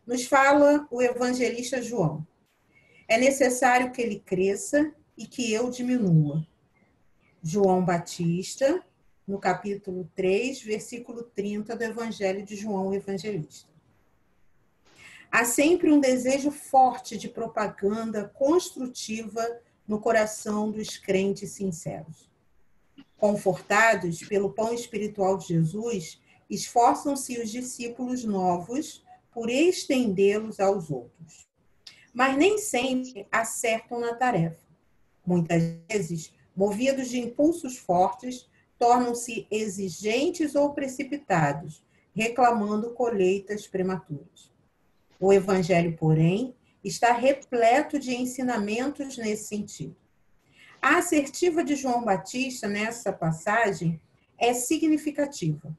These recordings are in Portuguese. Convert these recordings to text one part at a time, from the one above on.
nos fala o evangelista João. É necessário que ele cresça e que eu diminua. João Batista, no capítulo 3, versículo 30 do Evangelho de João, o Evangelista. Há sempre um desejo forte de propaganda construtiva no coração dos crentes sinceros. Confortados pelo pão espiritual de Jesus, esforçam-se os discípulos novos por estendê-los aos outros. Mas nem sempre acertam na tarefa. Muitas vezes, movidos de impulsos fortes, tornam-se exigentes ou precipitados, reclamando colheitas prematuras. O Evangelho, porém, está repleto de ensinamentos nesse sentido. A assertiva de João Batista nessa passagem é significativa.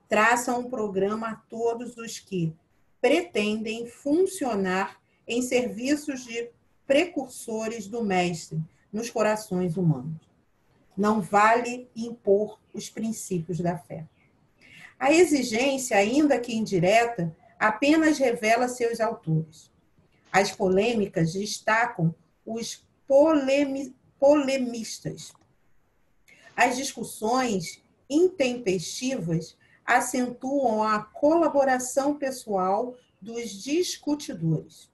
Traça um programa a todos os que pretendem funcionar em serviços de precursores do Mestre nos corações humanos. Não vale impor os princípios da fé. A exigência, ainda que indireta, apenas revela seus autores. As polêmicas destacam os polemistas. As discussões intempestivas acentuam a colaboração pessoal dos discutidores.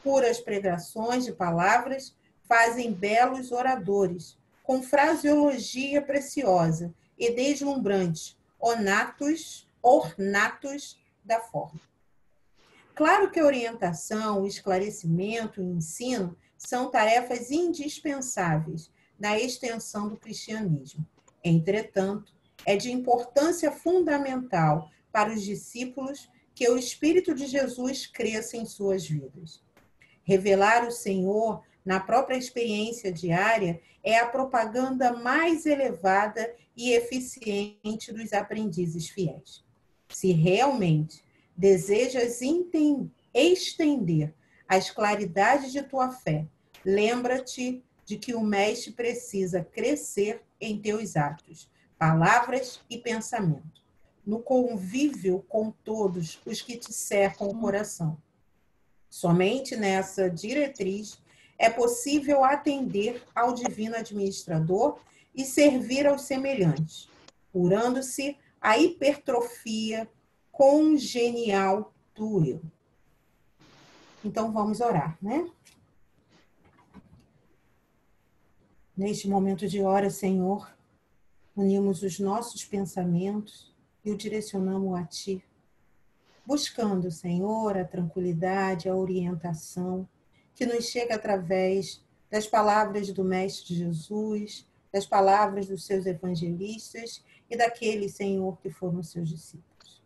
Puras pregações de palavras fazem belos oradores, com fraseologia preciosa e deslumbrante, ornatos da forma. Claro que a orientação, o esclarecimento e o ensino são tarefas indispensáveis na extensão do cristianismo. Entretanto, é de importância fundamental para os discípulos que o Espírito de Jesus cresça em suas vidas. Revelar o Senhor na própria experiência diária é a propaganda mais elevada e eficiente dos aprendizes fiéis. Se realmente desejas estender as claridades de tua fé, lembra-te de que o Mestre precisa crescer em teus atos, palavras e pensamento, no convívio com todos os que te cercam o coração. Somente nessa diretriz é possível atender ao divino administrador e servir aos semelhantes, curando-se a hipertrofia congenial do eu. Então, vamos orar, né? Neste momento de hora, Senhor, unimos os nossos pensamentos e o direcionamos a Ti, buscando, Senhor, a tranquilidade, a orientação, que nos chega através das palavras do Mestre Jesus, das palavras dos seus evangelistas e daqueles, Senhor, que foram seus discípulos.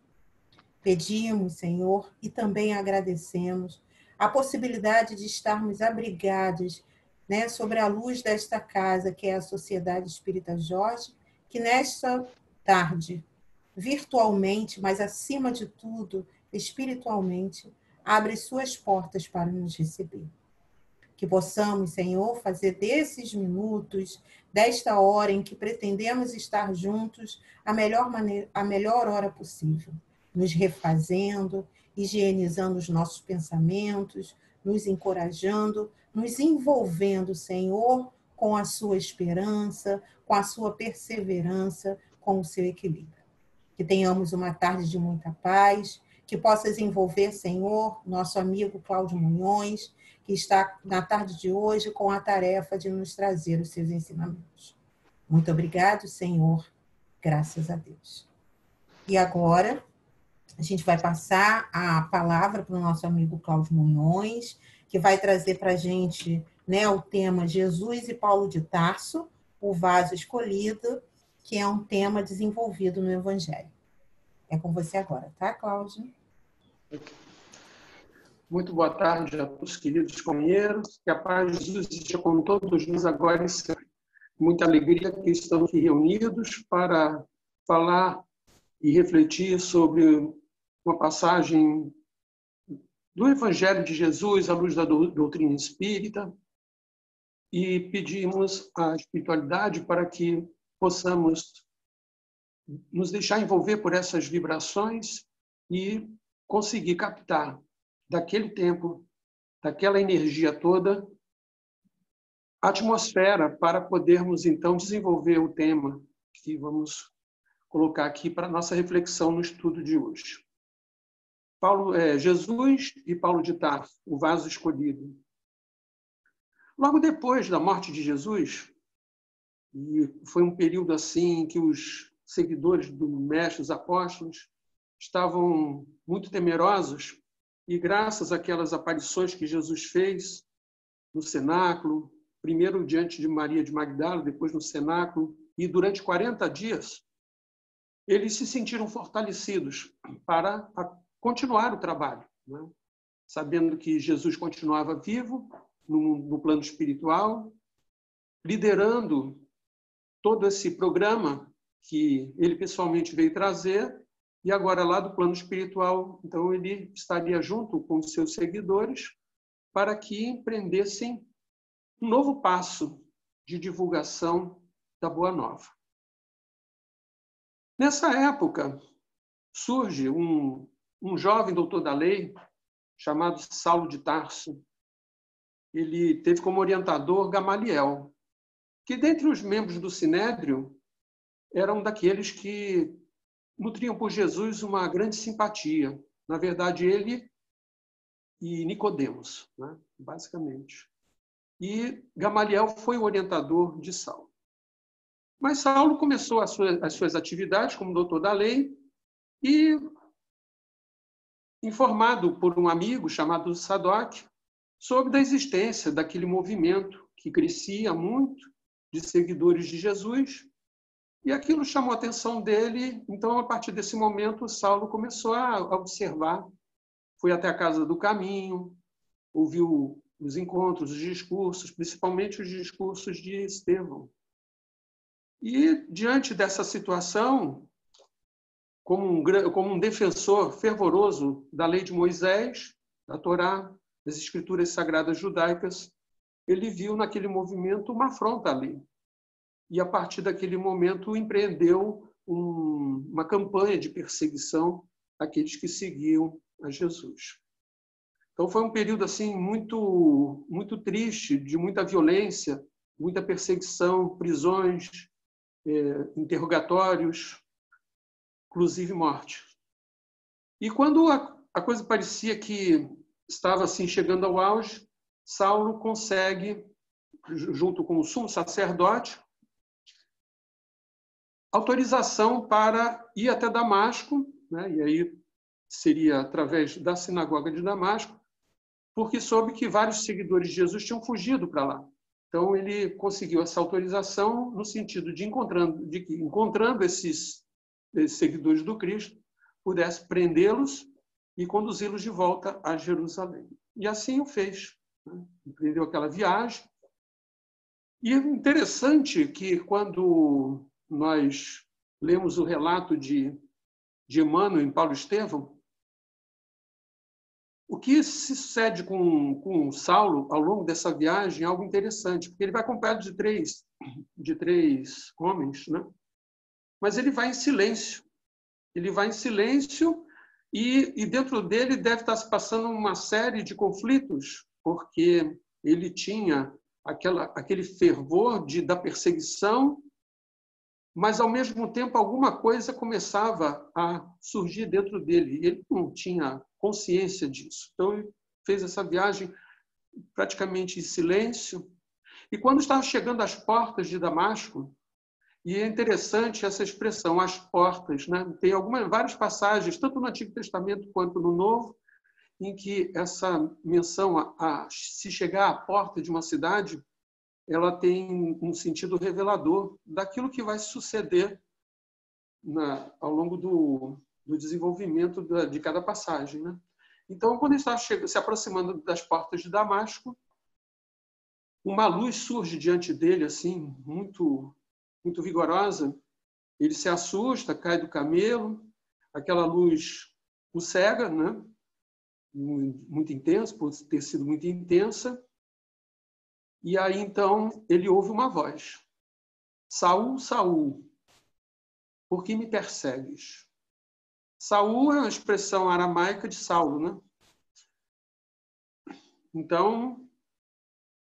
Pedimos, Senhor, e também agradecemos a possibilidade de estarmos abrigados, né, sobre a luz desta casa, que é a Sociedade Espírita Jorge, que nesta tarde, virtualmente, mas acima de tudo, espiritualmente, abre suas portas para nos receber. Que possamos, Senhor, fazer desses minutos, desta hora em que pretendemos estar juntos, a melhor hora possível, nos refazendo, higienizando os nossos pensamentos, nos encorajando, nos envolvendo, Senhor, com a sua esperança, com a sua perseverança, com o seu equilíbrio. Que tenhamos uma tarde de muita paz, que possas envolver, Senhor, nosso amigo Cláudio Munhões, que está na tarde de hoje com a tarefa de nos trazer os seus ensinamentos. Muito obrigado, Senhor. Graças a Deus. E agora, a gente vai passar a palavra para o nosso amigo Cláudio Munhões, que vai trazer para a gente, né, o tema Jesus e Paulo de Tarso, o vaso escolhido, que é um tema desenvolvido no Evangelho. É com você agora, tá, Cláudio? Muito boa tarde a todos, queridos companheiros. Que a paz de Jesus esteja com todos nós agora e sempre. Muita alegria que estamos aqui reunidos para falar e refletir sobre uma passagem do Evangelho de Jesus à luz da doutrina espírita e pedimos à espiritualidade para que possamos nos deixar envolver por essas vibrações e conseguir captar daquele tempo, daquela energia toda, a atmosfera para podermos, então, desenvolver o tema que vamos colocar aqui para a nossa reflexão no estudo de hoje. Jesus e Paulo de Tarso, o vaso escolhido. Logo depois da morte de Jesus, e foi um período assim em que os seguidores do Mestre, os apóstolos, estavam muito temerosos, e graças àquelas aparições que Jesus fez no cenáculo, primeiro diante de Maria de Magdala, depois no cenáculo, e durante 40 dias, eles se sentiram fortalecidos para continuar o trabalho, né? Sabendo que Jesus continuava vivo no plano espiritual, liderando todo esse programa que ele pessoalmente veio trazer, e agora lá do plano espiritual, então ele estaria junto com os seus seguidores para que empreendessem um novo passo de divulgação da Boa Nova. Nessa época, surge um jovem doutor da lei chamado Saulo de Tarso. Ele teve como orientador Gamaliel, que dentre os membros do Sinédrio era um daqueles que nutriam por Jesus uma grande simpatia. Na verdade, ele e Nicodemos, né? Basicamente. E Gamaliel foi o orientador de Saulo. Mas Saulo começou as suas atividades como doutor da lei e, informado por um amigo chamado Sadoc, sobre a existência daquele movimento que crescia muito de seguidores de Jesus, e aquilo chamou a atenção dele. Então, a partir desse momento, Saulo começou a observar, foi até a Casa do Caminho, ouviu os encontros, os discursos, principalmente os discursos de Estevão. E, diante dessa situação, como um defensor fervoroso da lei de Moisés, da Torá, das escrituras sagradas judaicas, ele viu naquele movimento uma afronta à lei. E, a partir daquele momento, empreendeu uma campanha de perseguição àqueles que seguiam a Jesus. Então, foi um período assim muito, muito triste, de muita violência, muita perseguição, prisões, interrogatórios, inclusive morte. E quando a coisa parecia que estava assim chegando ao auge, Saulo consegue, junto com o sumo sacerdote, autorização para ir até Damasco, né? E aí seria através da sinagoga de Damasco, porque soube que vários seguidores de Jesus tinham fugido para lá. Então, ele conseguiu essa autorização no sentido de que, encontrando esses seguidores do Cristo, pudesse prendê-los e conduzi-los de volta a Jerusalém. E assim o fez, né? Empreendeu aquela viagem. E é interessante que, quando nós lemos o relato de Emmanuel em Paulo Estevão, o que se sucede com Saulo ao longo dessa viagem é algo interessante, porque ele vai acompanhado de três homens, né? Mas ele vai em silêncio. Ele vai em silêncio e dentro dele deve estar se passando uma série de conflitos, porque ele tinha aquele fervor da perseguição, mas, ao mesmo tempo, alguma coisa começava a surgir dentro dele. E ele não tinha consciência disso. Então, ele fez essa viagem praticamente em silêncio. E, quando estava chegando às portas de Damasco, e é interessante essa expressão, as portas, né? Tem várias passagens, tanto no Antigo Testamento quanto no Novo, em que essa menção a se chegar à porta de uma cidade, ela tem um sentido revelador daquilo que vai suceder ao longo do desenvolvimento de cada passagem, né? Então, quando ele está se aproximando das portas de Damasco, uma luz surge diante dele, assim, muito, muito vigorosa. Ele se assusta, cai do camelo, aquela luz o cega, né? Muito intensa, por ter sido muito intensa. E aí, então, ele ouve uma voz. Saul, Saul, por que me persegues? Saul é uma expressão aramaica de Saulo, né? Então,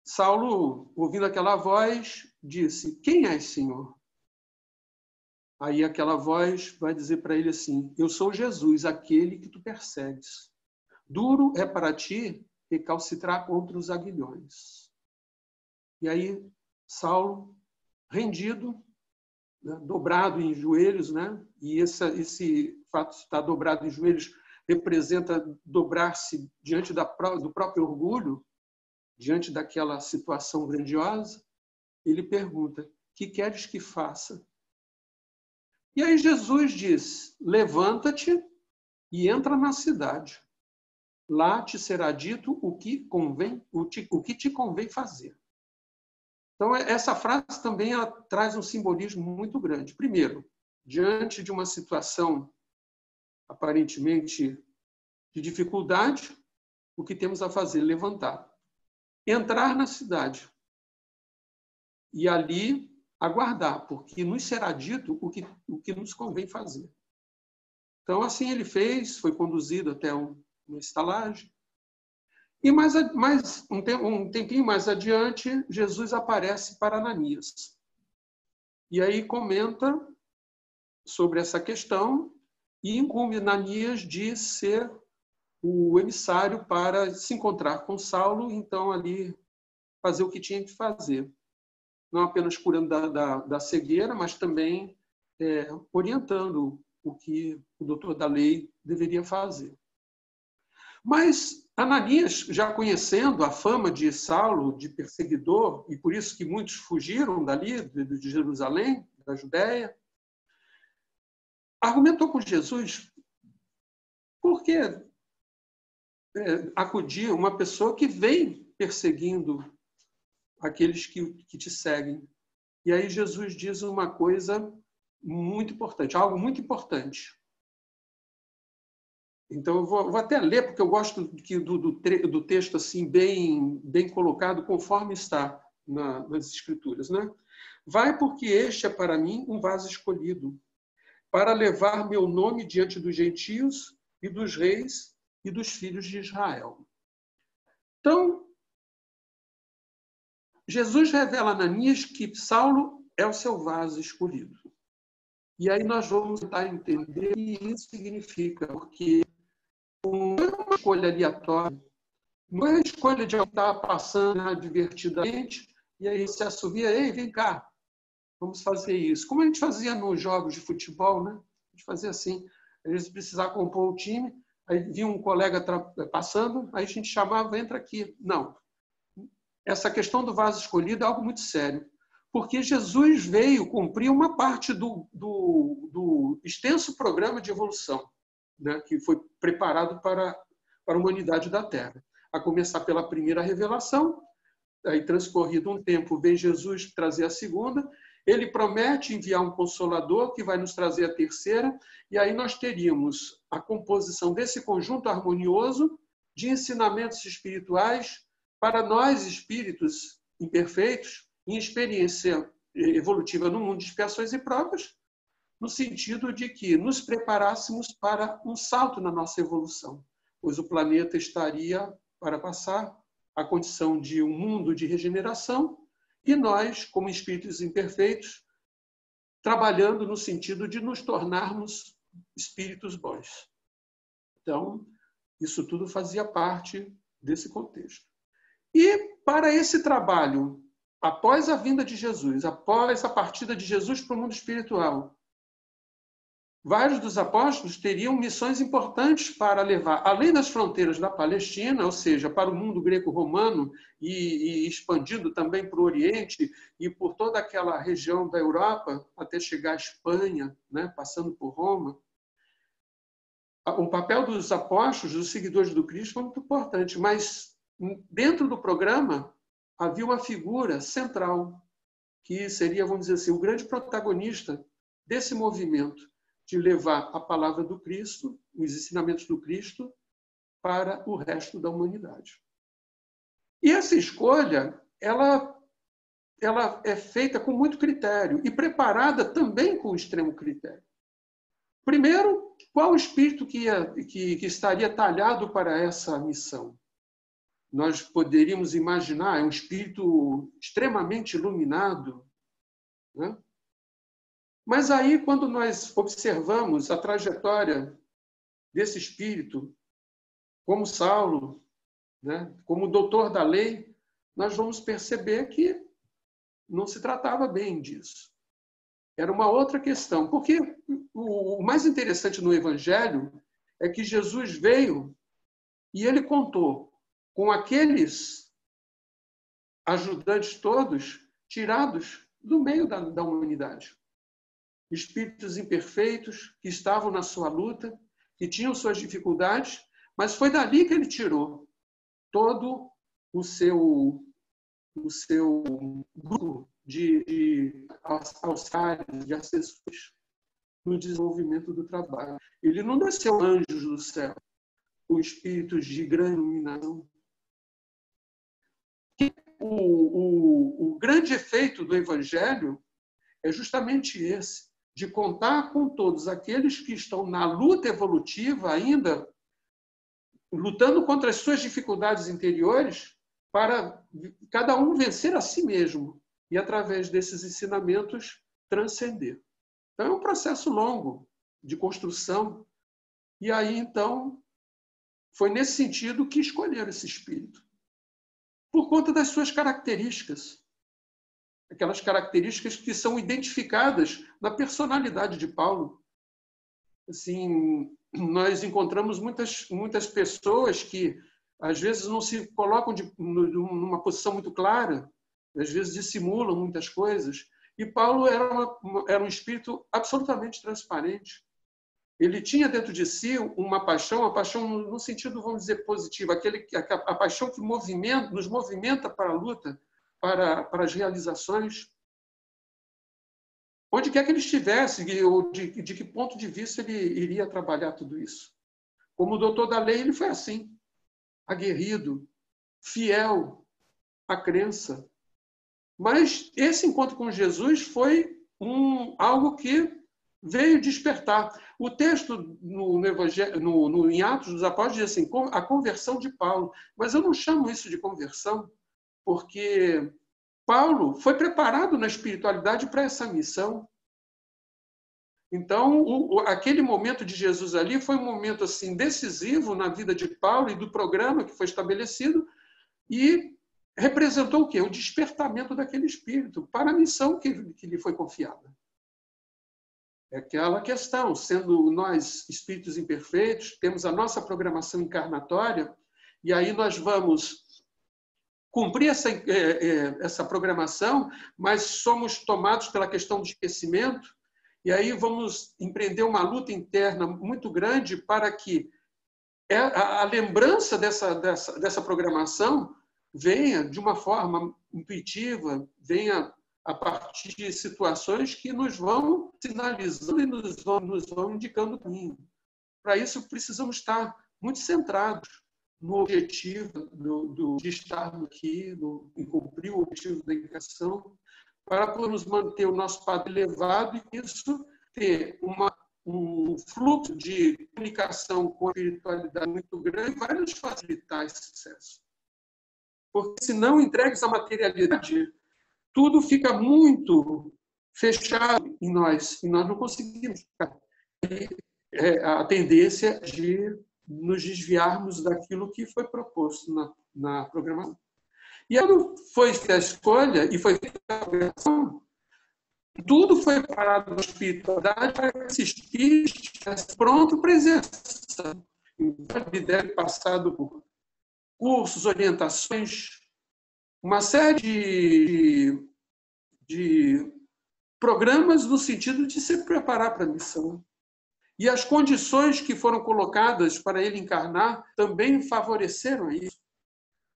Saulo, ouvindo aquela voz, disse: quem és, Senhor? Aí aquela voz vai dizer para ele assim: eu sou Jesus, aquele que tu persegues. Duro é para ti recalcitrar contra os aguilhões. E aí, Saulo, rendido, né, dobrado em joelhos, né? E esse fato de estar dobrado em joelhos representa dobrar-se diante do próprio orgulho, diante daquela situação grandiosa. Ele pergunta: que queres que faça? E aí Jesus diz: levanta-te e entra na cidade. Lá te será dito o que te convém fazer. Então, essa frase também ela traz um simbolismo muito grande. Primeiro, diante de uma situação aparentemente de dificuldade, o que temos a fazer? Levantar. Entrar na cidade. E ali aguardar, porque nos será dito o que nos convém fazer. Então, assim ele fez, foi conduzido até uma estalagem. E um tempinho mais adiante, Jesus aparece para Ananias. E aí comenta sobre essa questão e incumbe Ananias de ser o emissário para se encontrar com Saulo, então ali fazer o que tinha que fazer. Não apenas curando da cegueira, mas também orientando o que o doutor da lei deveria fazer. Mas Ananias, já conhecendo a fama de Saulo, de perseguidor, e por isso que muitos fugiram dali, de Jerusalém, da Judéia, argumentou com Jesus: por que acudir uma pessoa que vem perseguindo aqueles que te seguem? E aí Jesus diz uma coisa muito importante, algo muito importante. Então, eu vou até ler, porque eu gosto do texto assim bem colocado, conforme está nas Escrituras. Né? Vai, porque este é para mim um vaso escolhido, para levar meu nome diante dos gentios e dos reis e dos filhos de Israel. Então, Jesus revela a Ananias que Saulo é o seu vaso escolhido. E aí nós vamos tentar entender o que isso significa, porque não é uma escolha aleatória, não é a escolha de alguém estar passando divertidamente e aí se assovia: ei, vem cá, vamos fazer isso. Como a gente fazia nos jogos de futebol, né? A gente fazia assim, às vezes precisava compor o time, aí vinha um colega passando, aí a gente chamava: entra aqui. Não. Essa questão do vaso escolhido é algo muito sério, porque Jesus veio cumprir uma parte do extenso programa de evolução, né, que foi preparado para a humanidade da Terra. A começar pela primeira revelação, aí transcorrido um tempo, vem Jesus trazer a segunda, ele promete enviar um Consolador que vai nos trazer a terceira, e aí nós teríamos a composição desse conjunto harmonioso de ensinamentos espirituais para nós, espíritos imperfeitos, em experiência evolutiva no mundo de expiações e provas, no sentido de que nos preparássemos para um salto na nossa evolução, pois o planeta estaria para passar a condição de um mundo de regeneração e nós, como espíritos imperfeitos, trabalhando no sentido de nos tornarmos espíritos bons. Então, isso tudo fazia parte desse contexto. E para esse trabalho, após a vinda de Jesus, após a partida de Jesus para o mundo espiritual, vários dos apóstolos teriam missões importantes para levar, além das fronteiras da Palestina, ou seja, para o mundo greco-romano e expandindo também para o Oriente e por toda aquela região da Europa, até chegar à Espanha, né, passando por Roma. O papel dos apóstolos, dos seguidores do Cristo, foi muito importante, mas dentro do programa havia uma figura central, que seria, vamos dizer assim, o grande protagonista desse movimento, de levar a palavra do Cristo, os ensinamentos do Cristo, para o resto da humanidade. E essa escolha, ela é feita com muito critério e preparada também com extremo critério. Primeiro, qual o espírito que estaria talhado para essa missão? nós poderíamos imaginar, é um espírito extremamente iluminado, né? Mas aí, quando nós observamos a trajetória desse espírito, como Saulo, né, como doutor da lei, nós vamos perceber que não se tratava bem disso. Era uma outra questão. Porque o mais interessante no Evangelho é que Jesus veio e ele contou com aqueles ajudantes todos tirados do meio da humanidade. Espíritos imperfeitos que estavam na sua luta, que tinham suas dificuldades, mas foi dali que ele tirou todo o seu grupo de auxiliares, de assessores no desenvolvimento do trabalho. Ele não desceu anjos do céu, com espíritos de grande iluminação. O grande efeito do Evangelho é justamente esse, de contar com todos aqueles que estão na luta evolutiva ainda, lutando contra as suas dificuldades interiores, para cada um vencer a si mesmo e, através desses ensinamentos, transcender. Então, é um processo longo de construção. E aí, então, foi nesse sentido que escolheram esse espírito. Por conta das suas características. Aquelas características que são identificadas na personalidade de Paulo. Assim, nós encontramos muitas pessoas que, às vezes, não se colocam numa posição muito clara, às vezes dissimulam muitas coisas. E Paulo era um espírito absolutamente transparente. Ele tinha dentro de si uma paixão no sentido, vamos dizer, positivo, a paixão que nos movimenta para a luta, para as realizações. Onde quer que ele estivesse, ou de que ponto de vista ele iria trabalhar tudo isso. Como doutor da lei, ele foi assim, aguerrido, fiel à crença. Mas esse encontro com Jesus foi algo que veio despertar. O texto no Evangelho, em Atos dos Apóstolos diz assim, a conversão de Paulo. Mas eu não chamo isso de conversão, porque Paulo foi preparado na espiritualidade para essa missão. Então, aquele momento de Jesus ali foi um momento assim decisivo na vida de Paulo e do programa que foi estabelecido e representou o quê? O despertamento daquele espírito para a missão que lhe foi confiada. É aquela questão, sendo nós espíritos imperfeitos, temos a nossa programação encarnatória e aí nós vamos cumprir essa programação, mas somos tomados pela questão do esquecimento, e aí vamos empreender uma luta interna muito grande para que a lembrança dessa programação venha de uma forma intuitiva, venha a partir de situações que nos vão sinalizando e nos vão indicando o caminho. Para isso, precisamos estar muito centrados no objetivo de estarmos aqui, em cumprir o objetivo da educação, para podermos manter o nosso padrão elevado e isso ter um fluxo de comunicação com a espiritualidade muito grande vai nos facilitar esse sucesso. Porque se não entregues a materialidade, tudo fica muito fechado em nós e nós não conseguimos ficar. A tendência de nos desviarmos daquilo que foi proposto na programação. E quando foi feita a escolha e foi feita a programação, tudo foi parado na espiritualidade para que esse espírito estivesse pronto para exercer. Então, ele deve ter passado por cursos, orientações, uma série de programas no sentido de se preparar para a missão. E as condições que foram colocadas para ele encarnar também favoreceram isso,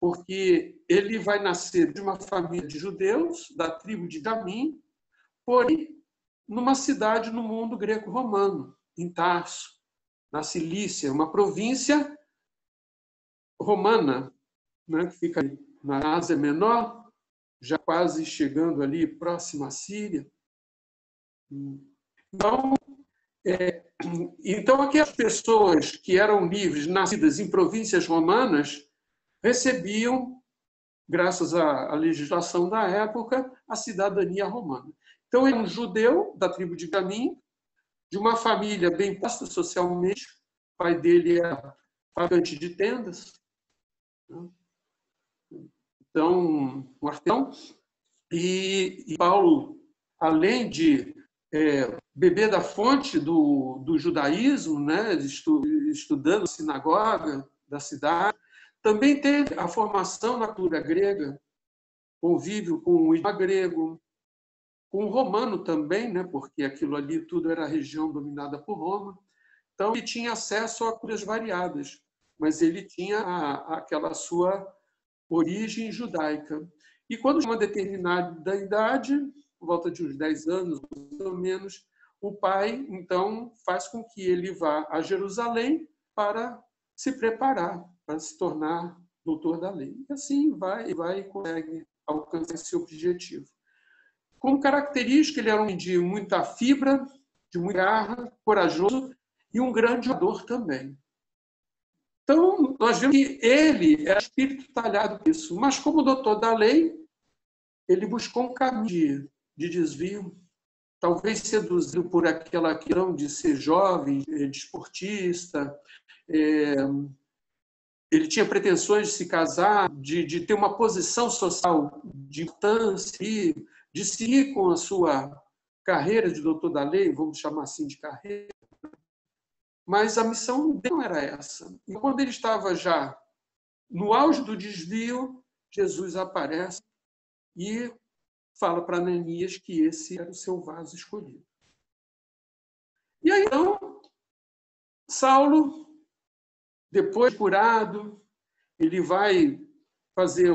porque ele vai nascer de uma família de judeus, da tribo de Jamim, porém, numa cidade no mundo greco-romano, em Tarso, na Cilícia, uma província romana, né, que fica na Ásia Menor, já quase chegando ali próximo à Síria. Então, aquelas pessoas que eram livres, nascidas em províncias romanas, recebiam, graças à legislação da época, a cidadania romana. Então, ele é um judeu da tribo de Benjamim, de uma família bem posta socialmente. O pai dele era fabricante de tendas. Então, um artesão. E Paulo, além de beber da fonte do judaísmo, né, estudando na sinagoga da cidade, também teve a formação na cultura grega, convívio com o idioma grego, com o romano também, né, porque aquilo ali tudo era a região dominada por Roma. Então, ele tinha acesso a culturas variadas, mas ele tinha aquela sua origem judaica. E quando chega uma determinada idade, por volta de uns 10 anos, mais ou menos, o pai, então, faz com que ele vá a Jerusalém para se preparar, para se tornar doutor da lei. E assim vai e consegue alcançar esse objetivo. Como característica, ele era um homem de muita fibra, de muita garra, corajoso e um grande orador também. Então, nós vemos que ele era espírito talhado por isso, mas como doutor da lei, ele buscou um caminho de desvio, talvez seduzido por aquela questão de ser jovem, desportista. Ele tinha pretensões de se casar, de ter uma posição social de importância, de seguir com a sua carreira de doutor da lei, vamos chamar assim de carreira. Mas a missão dele não era essa. E quando ele estava já no auge do desvio, Jesus aparece e fala para Ananias que esse era o seu vaso escolhido. E aí, então, Saulo, depois de curado, ele vai fazer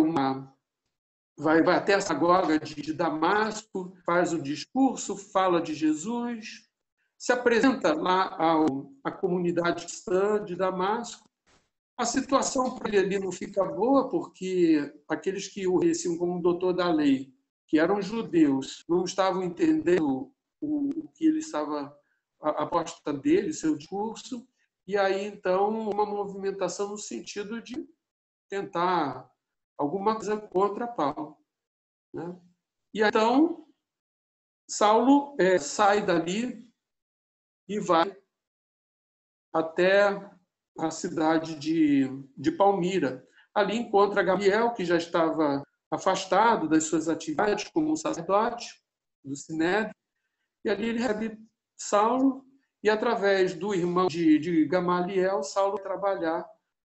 vai até a sinagoga de Damasco, faz o discurso, fala de Jesus, se apresenta lá à comunidade cristã de Damasco. A situação para ele ali não fica boa, porque aqueles que o reconheciam como doutor da lei, que eram judeus, não estavam entendendo o que ele estava, a aposta dele, seu discurso, e aí, então, uma movimentação no sentido de tentar alguma coisa contra Paulo. Né? E aí, então, Saulo sai dali e vai até a cidade de Palmira. Ali encontra Gamaliel, que já estava afastado das suas atividades como sacerdote do Sinédrio, e ali ele recebe Saulo, e através do irmão de Gamaliel, Saulo vai trabalhar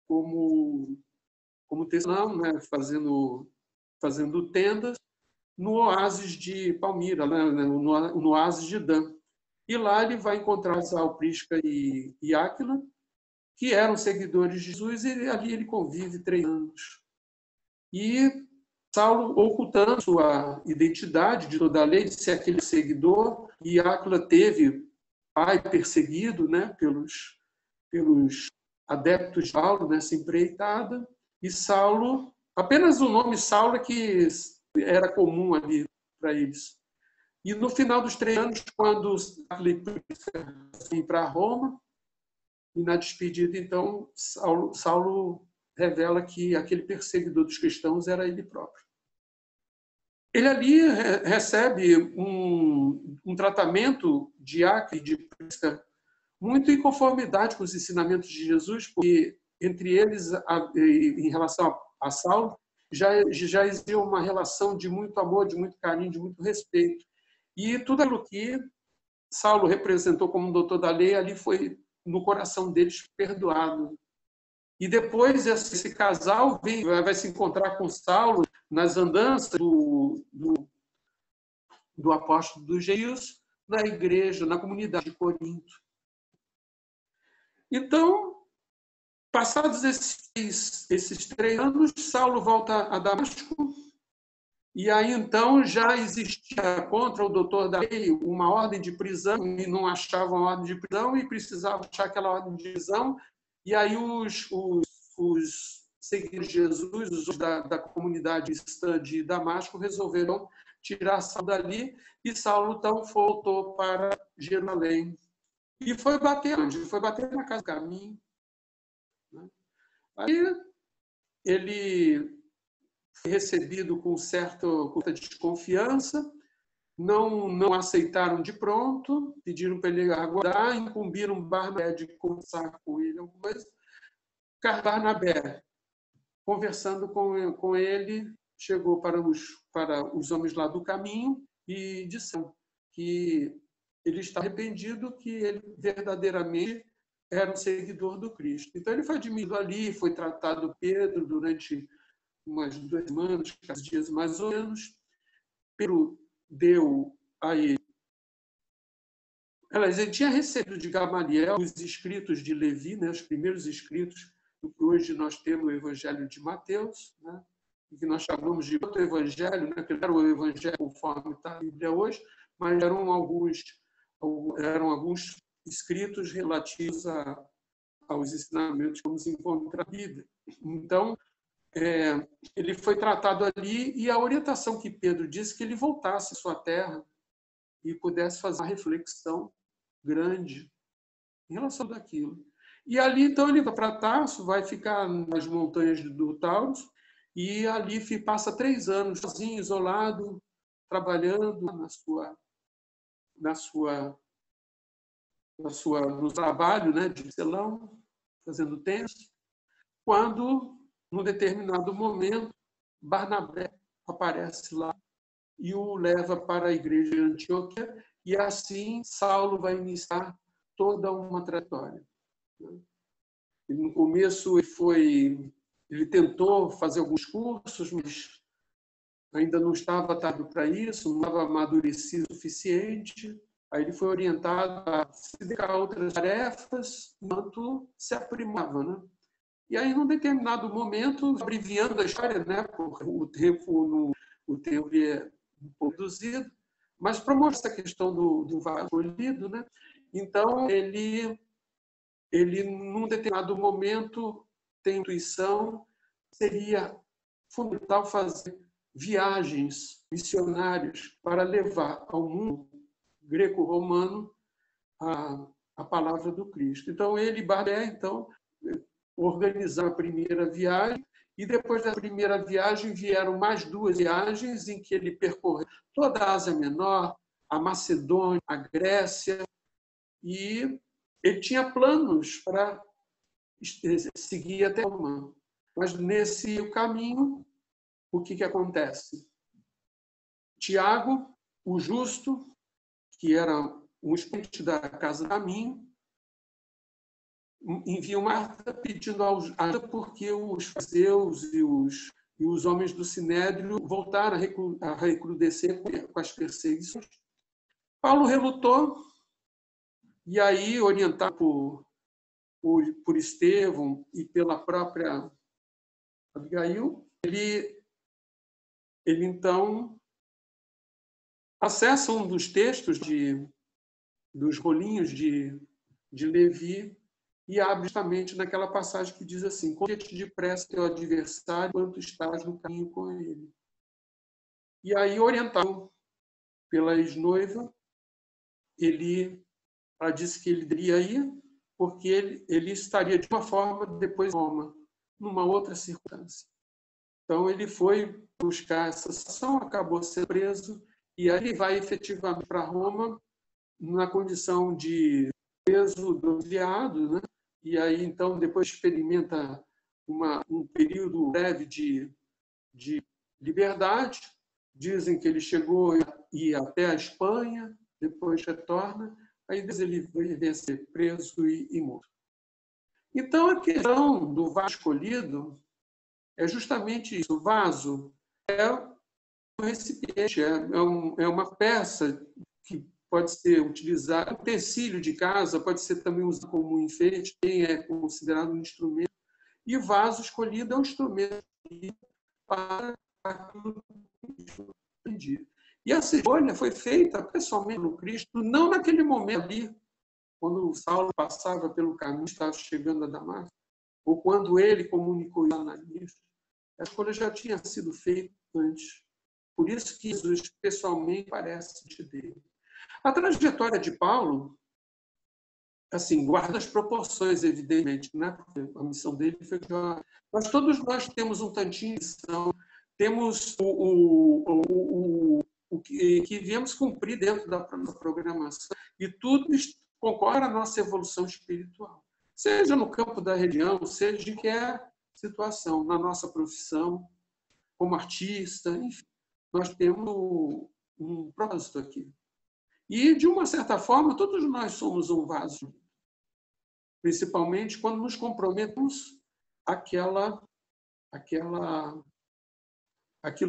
como tecelão, né, fazendo tendas no oásis de Palmira, né, no oásis de Dan. E lá ele vai encontrar Saulo, Prisca e Áquila, que eram seguidores de Jesus, e ali ele convive 3 anos. E Saulo, ocultando sua identidade de toda a lei, de ser aquele seguidor, e Áquila teve pai perseguido, né, pelos adeptos de Paulo nessa empreitada, e Saulo, apenas o nome Saulo é que era comum ali para eles. E no final dos 3 anos, quando Áquila foi para Roma, e na despedida, então, Saulo revela que aquele perseguidor dos cristãos era ele próprio. Ele ali recebe um tratamento de Áquila e de Prisca muito em conformidade com os ensinamentos de Jesus, porque entre eles, em relação a Saulo, já existia uma relação de muito amor, de muito carinho, de muito respeito. E tudo aquilo que Saulo representou como doutor da lei, ali foi no coração deles perdoado. E depois esse casal vai se encontrar com Saulo nas andanças do apóstolo dos gentios na igreja, na comunidade de Corinto. Então, passados esses 3 anos, Saulo volta a Damasco, e aí então já existia contra o doutor da lei uma ordem de prisão, e não achavam a ordem de prisão, e precisavam achar aquela ordem de prisão, e aí os seguidores de Jesus, os da comunidade cristã de Damasco, resolveram tirar Saulo dali, e Saulo então voltou para Jerusalém. E foi bater onde? Foi bater na casa do caminho. Aí ele foi recebido com certa desconfiança, não aceitaram de pronto, pediram para ele aguardar, incumbiram Barnabé de conversar com ele alguma coisa. Barnabé, conversando com ele, chegou para os homens lá do caminho e disseram que ele está arrependido, que ele verdadeiramente era um seguidor do Cristo. Então ele foi admitido ali, foi tratado Pedro durante umas 2 semanas, 15 dias mais ou menos. Pedro deu a ele. Ele tinha recebido de Gamaliel os escritos de Levi, né, os primeiros escritos do que hoje nós temos o Evangelho de Mateus, né, que nós chamamos de outro Evangelho, né, que não era o Evangelho conforme está a Bíblia hoje, mas eram alguns escritos relativos aos ensinamentos que vamos encontrar na Bíblia. Então, ele foi tratado ali e a orientação que Pedro disse que ele voltasse à sua terra e pudesse fazer uma reflexão grande em relação àquilo. E ali, então, ele vai para Tarso, vai ficar nas montanhas do Taurus e ali passa 3 anos sozinho, isolado, trabalhando no trabalho, né, de selão, fazendo texto, quando, num determinado momento, Barnabé aparece lá e o leva para a igreja de Antioquia, e assim Saulo vai iniciar toda uma trajetória. No começo ele tentou fazer alguns cursos, mas ainda não estava tarde para isso, não estava amadurecido o suficiente. Aí ele foi orientado a se dedicar a outras tarefas, enquanto se aprimorava, né? E aí, num determinado momento, abreviando a história, né, porque o tempo é um pouco reduzido, mas para mostrar essa questão do vaso escolhido, né? Então, ele, num determinado momento, tem intuição, seria fundamental fazer viagens missionárias para levar ao mundo greco-romano a palavra do Cristo. Então, ele e Barnabé, então, organizaram a primeira viagem, e depois da primeira viagem vieram mais 2 viagens em que ele percorreu toda a Ásia Menor, a Macedônia, a Grécia, e ele tinha planos para seguir até Roma. Mas nesse caminho, o que acontece? Tiago, o justo, que era um estudante da casa da Minho, envia uma carta pedindo ajuda porque os fariseus e os homens do Sinédrio voltaram a recrudescer com as perseguições. Paulo relutou, e aí, orientado por Estevão e pela própria Abigail, ele então acessa um dos textos dos rolinhos de Levi e abre justamente naquela passagem que diz assim: conte-te depressa teu adversário enquanto estás no caminho com ele. E aí, orientado pela ex-noiva, ela disse que ele deveria ir, porque ele estaria de uma forma depois em Roma, numa outra circunstância. Então, ele foi buscar essa situação, acabou sendo preso, e aí ele vai efetivamente para Roma, na condição de preso domiciliado, né? E aí, então, depois experimenta um período breve de liberdade. Dizem que ele chegou a ir até a Espanha, depois retorna, aí ele vai ser preso e morto. Então, a questão do vaso escolhido é justamente isso. O vaso é um recipiente, é uma peça que pode ser utilizado, um utensílio de casa, pode ser também usado como um enfeite, é considerado um instrumento, e o vaso escolhido é um instrumento para aquilo que aprendi. E essa escolha foi feita pessoalmente no Cristo, não naquele momento ali, quando Saulo passava pelo caminho, estava chegando a Damasco, ou quando ele comunicou a Ananias. A escolha já tinha sido feita antes. Por isso que Jesus pessoalmente parece de dele. A trajetória de Paulo assim, guarda as proporções, evidentemente, né? Porque a missão dele foi que... Mas todos nós temos um tantinho de missão, temos o que viemos cumprir dentro da programação, e tudo concorre à nossa evolução espiritual. Seja no campo da religião, seja em qualquer situação, na nossa profissão, como artista, enfim, nós temos um propósito aqui. E, de uma certa forma, todos nós somos um vaso, principalmente quando nos comprometemos aquilo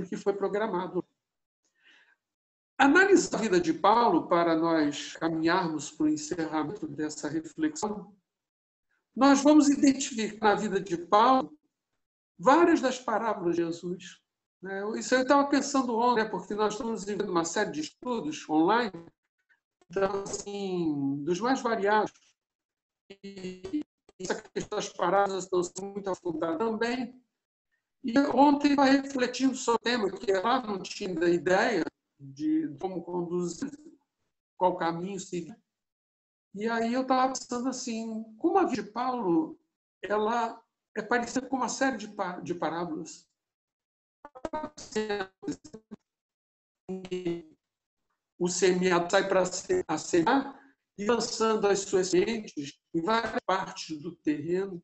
que foi programado. Analisar a vida de Paulo, para nós caminharmos para o encerramento dessa reflexão, nós vamos identificar na vida de Paulo várias das parábolas de Jesus. Isso eu estava pensando ontem, porque nós estamos vivendo uma série de estudos online, então, assim, dos mais variados. E essa questão das parábolas estão sendo muito afundadas também. E ontem eu estava refletindo sobre o tema, que lá não tinha ideia de como conduzir, qual caminho seguir. E aí eu estava pensando assim, como a vida de Paulo, ela é parecida com uma série de parábolas. O semeado sai para semear e lançando as suas sementes em várias partes do terreno.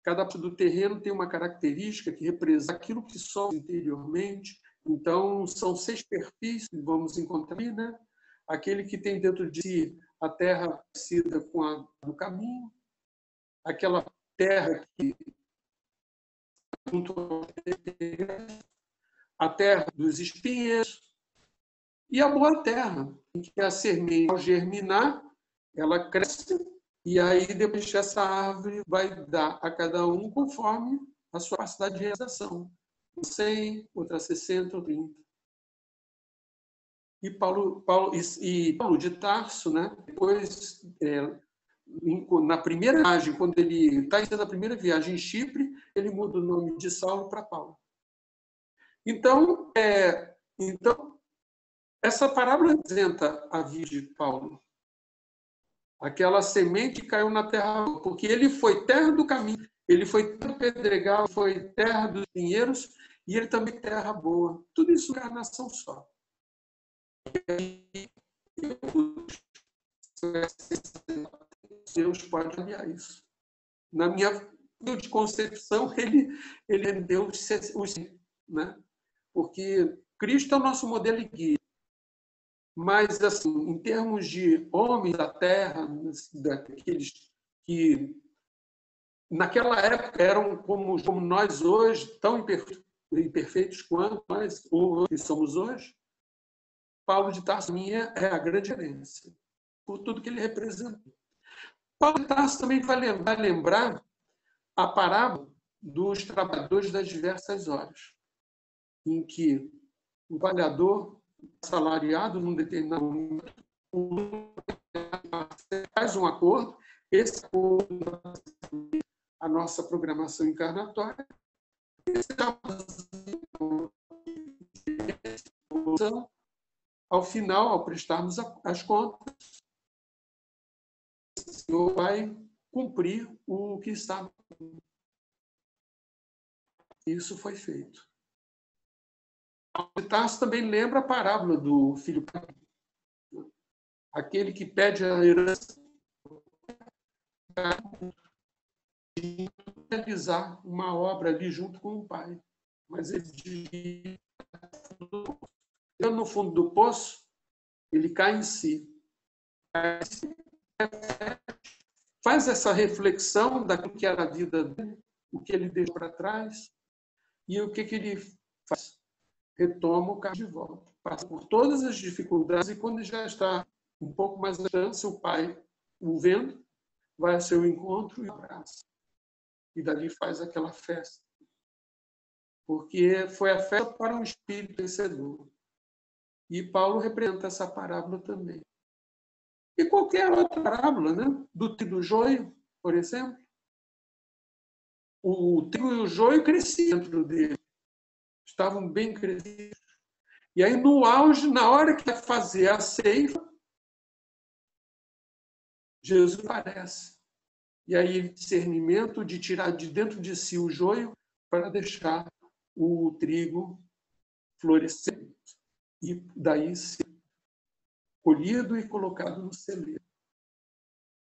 Cada parte do terreno tem uma característica que representa aquilo que somos interiormente. Então, são 6 perfis que vamos encontrar, né? Aquele que tem dentro de si a terra parecida com a do caminho, aquela terra que a terra dos espinheiros e a boa terra, em que a semente, ao germinar, ela cresce e aí depois essa árvore vai dar a cada um conforme a sua capacidade de realização. 100, outra 60, outra 30. E Paulo de Tarso, né? Depois, na primeira viagem, quando ele está iniciando a primeira viagem em Chipre, ele muda o nome de Saulo para Paulo. Então, essa parábola representa a vida de Paulo. Aquela semente que caiu na terra, porque ele foi terra do caminho, ele foi terra do pedregal, foi terra dos pinheiros, e ele também terra boa. Tudo isso é encarnação só. Deus pode aliar isso. Na minha de concepção, ele deu os, né? Porque Cristo é o nosso modelo e guia. Mas, assim, em termos de homens da terra, daqueles que naquela época eram como nós hoje, tão imperfeitos quanto nós que somos hoje, Paulo de Tarso é a grande diferença, por tudo que ele representou. Paulo de Tarso também vai lembrar a parábola dos trabalhadores das diversas horas, em que o trabalhador assalariado num determinado momento faz um acordo, esse acordo a nossa programação encarnatória, ao final, ao prestarmos as contas, o Senhor vai cumprir o que está. Isso foi feito. Tarso também lembra a parábola do filho, aquele que pede a herança de realizar uma obra ali junto com o pai. Mas ele no fundo do poço, ele cai em si. Faz essa reflexão daquilo que era a vida dele, o que ele deixou para trás, e o que ele faz? Retoma o carro de volta. Passa por todas as dificuldades e quando já está um pouco mais distante, o pai, o vendo, vai ao seu encontro e abraça. E dali faz aquela festa. Porque foi a festa para um espírito vencedor. E Paulo representa essa parábola também. E qualquer outra parábola, né? Do trigo e do joio, por exemplo. O trigo e o joio cresciam dentro dele. Estavam bem crescidos. E aí, no auge, na hora que ia fazer a ceifa, Jesus aparece. E aí, discernimento de tirar de dentro de si o joio para deixar o trigo florescer. E daí ser colhido e colocado no celeiro.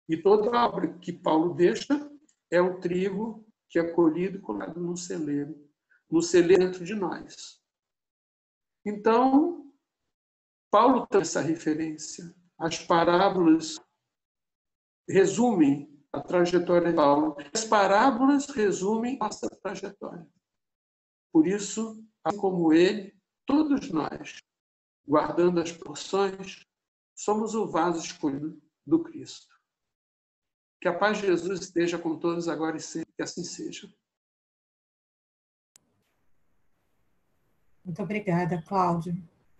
E toda a obra que Paulo deixa é o trigo que é colhido e colocado no celeiro dentro de nós. Então, Paulo tem essa referência. As parábolas resumem a trajetória de Paulo. As parábolas resumem nossa trajetória. Por isso, assim como ele, todos nós, guardando as porções, somos o vaso escolhido do Cristo. Que a paz de Jesus esteja com todos agora e sempre, que assim seja. Muito obrigada, Cláudio.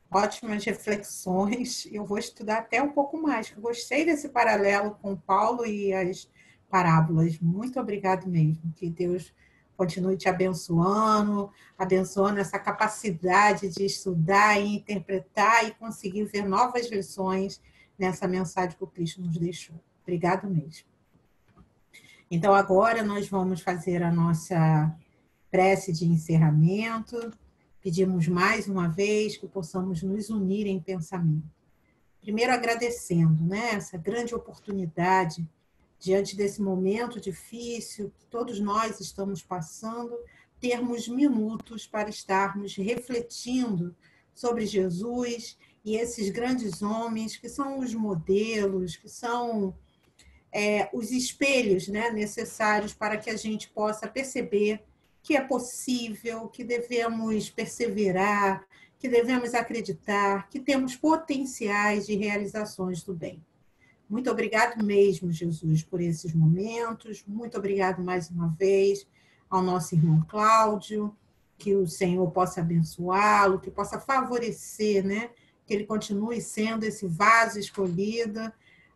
Ótimas reflexões. Eu vou estudar até um pouco mais, que eu gostei desse paralelo com Paulo e as parábolas. Muito obrigado mesmo. Que Deus continue te abençoando, abençoando essa capacidade de estudar e interpretar e conseguir ver novas lições nessa mensagem que o Cristo nos deixou. Obrigado mesmo. Então, agora nós vamos fazer a nossa prece de encerramento. Pedimos mais uma vez que possamos nos unir em pensamento. Primeiro, agradecendo, né, essa grande oportunidade, diante desse momento difícil que todos nós estamos passando, termos minutos para estarmos refletindo sobre Jesus e esses grandes homens que são os modelos, que são os espelhos, né, necessários para que a gente possa perceber que é possível, que devemos perseverar, que devemos acreditar, que temos potenciais de realizações do bem. Muito obrigado mesmo, Jesus, por esses momentos. Muito obrigado mais uma vez ao nosso irmão Cláudio, que o Senhor possa abençoá-lo, que possa favorecer, né, que ele continue sendo esse vaso escolhido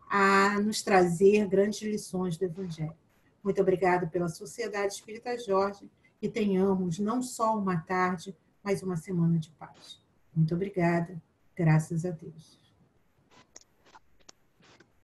a nos trazer grandes lições do Evangelho. Muito obrigada pela Sociedade Espírita Jorge e tenhamos não só uma tarde, mas uma semana de paz. Muito obrigada. Graças a Deus.